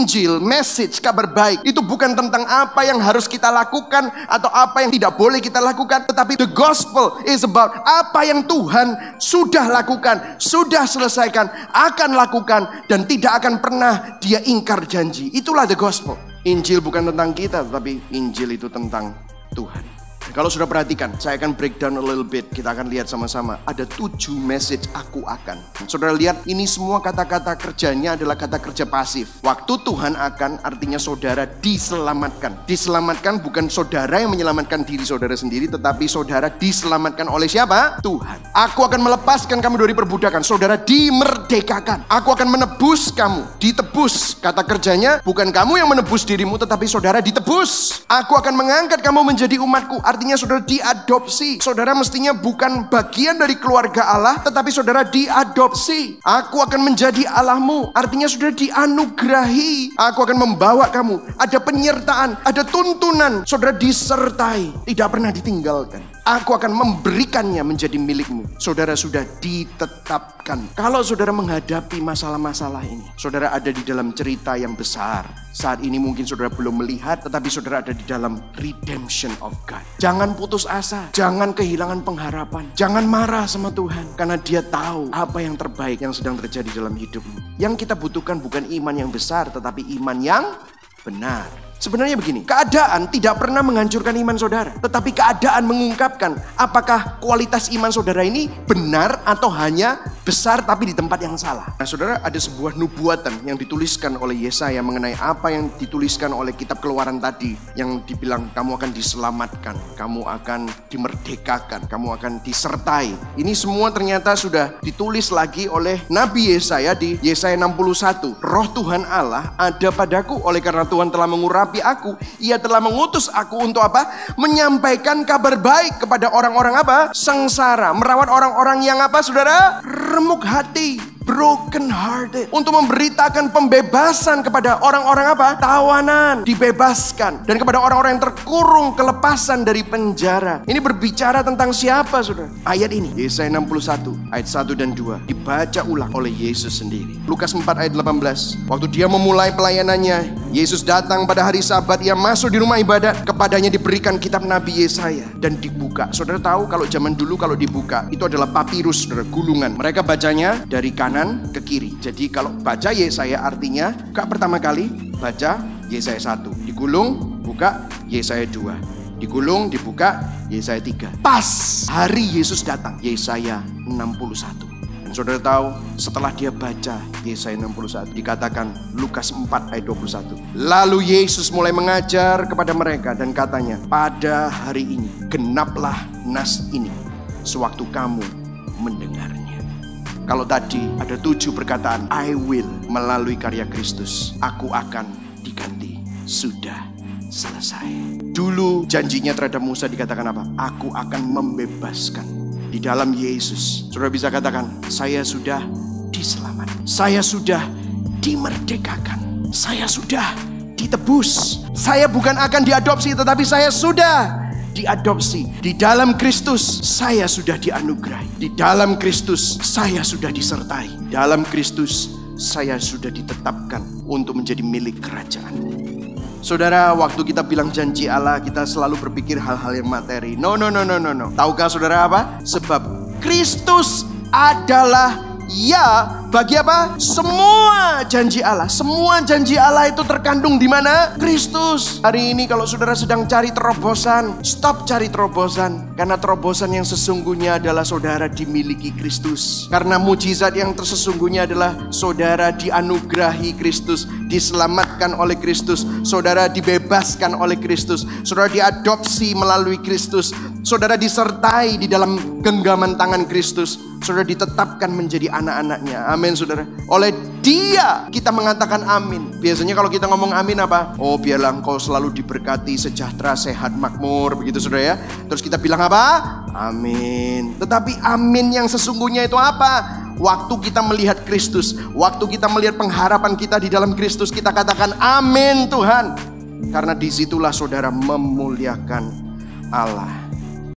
Injil, message, kabar baik itu bukan tentang apa yang harus kita lakukan atau apa yang tidak boleh kita lakukan, tetapi the gospel is about apa yang Tuhan sudah lakukan, sudah selesaikan, akan lakukan, dan tidak akan pernah Dia ingkar janji. Itulah the gospel. Injil bukan tentang kita, tetapi Injil itu tentang Tuhan. Kalau sudah perhatikan, saya akan breakdown a little bit. Kita akan lihat sama-sama. Ada 7 message aku akan. Saudara lihat, ini semua kata-kata kerjanya adalah kata kerja pasif. Waktu Tuhan akan, artinya saudara diselamatkan. Diselamatkan bukan saudara yang menyelamatkan diri saudara sendiri, tetapi saudara diselamatkan oleh siapa? Tuhan. Aku akan melepaskan kamu dari perbudakan. Saudara dimerdekakan. Aku akan menebus kamu. Ditebus. Kata kerjanya, bukan kamu yang menebus dirimu, tetapi saudara ditebus. Aku akan mengangkat kamu menjadi umatku. Artinya saudara diadopsi. Saudara mestinya bukan bagian dari keluarga Allah, tetapi saudara diadopsi. Aku akan menjadi Allahmu. Artinya saudara dianugerahi. Aku akan membawa kamu. Ada penyertaan, ada tuntunan. Saudara disertai, tidak pernah ditinggalkan. Aku akan memberikannya menjadi milikmu. Saudara sudah ditetapkan. Kalau saudara menghadapi masalah-masalah ini, saudara ada di dalam cerita yang besar. Saat ini mungkin saudara belum melihat, tetapi saudara ada di dalam redemption of God. Jangan putus asa, jangan kehilangan pengharapan, jangan marah sama Tuhan, karena Dia tahu apa yang terbaik yang sedang terjadi dalam hidupmu. Yang kita butuhkan bukan iman yang besar, tetapi iman yang benar. Sebenarnya begini, keadaan tidak pernah menghancurkan iman saudara, tetapi keadaan mengungkapkan apakah kualitas iman saudara ini benar atau hanya besar tapi di tempat yang salah. Nah saudara, ada sebuah nubuatan yang dituliskan oleh Yesaya mengenai apa yang dituliskan oleh kitab Keluaran tadi, yang dibilang kamu akan diselamatkan, kamu akan dimerdekakan, kamu akan disertai. Ini semua ternyata sudah ditulis lagi oleh Nabi Yesaya di Yesaya 61. Roh Tuhan Allah ada padaku, oleh karena Tuhan telah mengurapi aku, Ia telah mengutus aku untuk apa? Menyampaikan kabar baik kepada orang-orang apa? Sengsara, merawat orang-orang yang apa saudara? Remuk hati, broken hearted, untuk memberitakan pembebasan kepada orang-orang apa? Tawanan, dibebaskan, dan kepada orang-orang yang terkurung kelepasan dari penjara. Ini berbicara tentang siapa saudara? Ayat ini, Yesaya 61 ayat 1 dan 2 dibaca ulang oleh Yesus sendiri. Lukas 4 ayat 18, waktu Dia memulai pelayanannya, Yesus datang pada hari Sabat, Ia masuk di rumah ibadat, kepadanya diberikan kitab Nabi Yesaya dan dibuka. Saudara tahu kalau zaman dulu kalau dibuka itu adalah papirus, saudara, gulungan. Mereka bacanya dari kanan ke kiri. Jadi kalau baca Yesaya artinya buka pertama kali, baca Yesaya 1, digulung, buka Yesaya 2, digulung, dibuka Yesaya 3. Pas hari Yesus datang, Yesaya 61. Saudara tahu, setelah dia baca Yesaya 61, dikatakan Lukas 4 ayat 21. Lalu Yesus mulai mengajar kepada mereka dan katanya, pada hari ini genaplah nas ini sewaktu kamu mendengarnya. Kalau tadi ada 7 perkataan, I will, melalui karya Kristus, aku akan diganti, sudah selesai. Dulu janjinya terhadap Musa dikatakan apa? Aku akan membebaskan. Di dalam Yesus, saudara bisa katakan, saya sudah diselamatkan, saya sudah dimerdekakan, saya sudah ditebus. Saya bukan akan diadopsi, tetapi saya sudah diadopsi. Di dalam Kristus, saya sudah dianugerahi. Di dalam Kristus, saya sudah disertai. Dalam Kristus, saya sudah ditetapkan untuk menjadi milik kerajaan. Saudara, waktu kita bilang janji Allah, kita selalu berpikir hal-hal yang materi. No. Tahukah saudara apa? Sebab Kristus adalah ya bagi apa? Semua janji Allah. Semua janji Allah itu terkandung di mana? Kristus. Hari ini kalau saudara sedang cari terobosan, stop cari terobosan. Karena terobosan yang sesungguhnya adalah saudara dimiliki Kristus. Karena mujizat yang tersesungguhnya adalah saudara dianugerahi Kristus, diselamatkan oleh Kristus, saudara dibebaskan oleh Kristus, saudara diadopsi melalui Kristus, saudara disertai di dalam genggaman tangan Kristus, saudara ditetapkan menjadi anak-anaknya. Amin saudara. Oleh Dia kita mengatakan amin. Biasanya kalau kita ngomong amin apa? Oh biarlah engkau selalu diberkati, sejahtera, sehat, makmur, begitu saudara ya. Terus kita bilang apa? Amin. Tetapi amin yang sesungguhnya itu apa? Waktu kita melihat Kristus, waktu kita melihat pengharapan kita di dalam Kristus, kita katakan amin Tuhan. Karena disitulah saudara memuliakan Allah.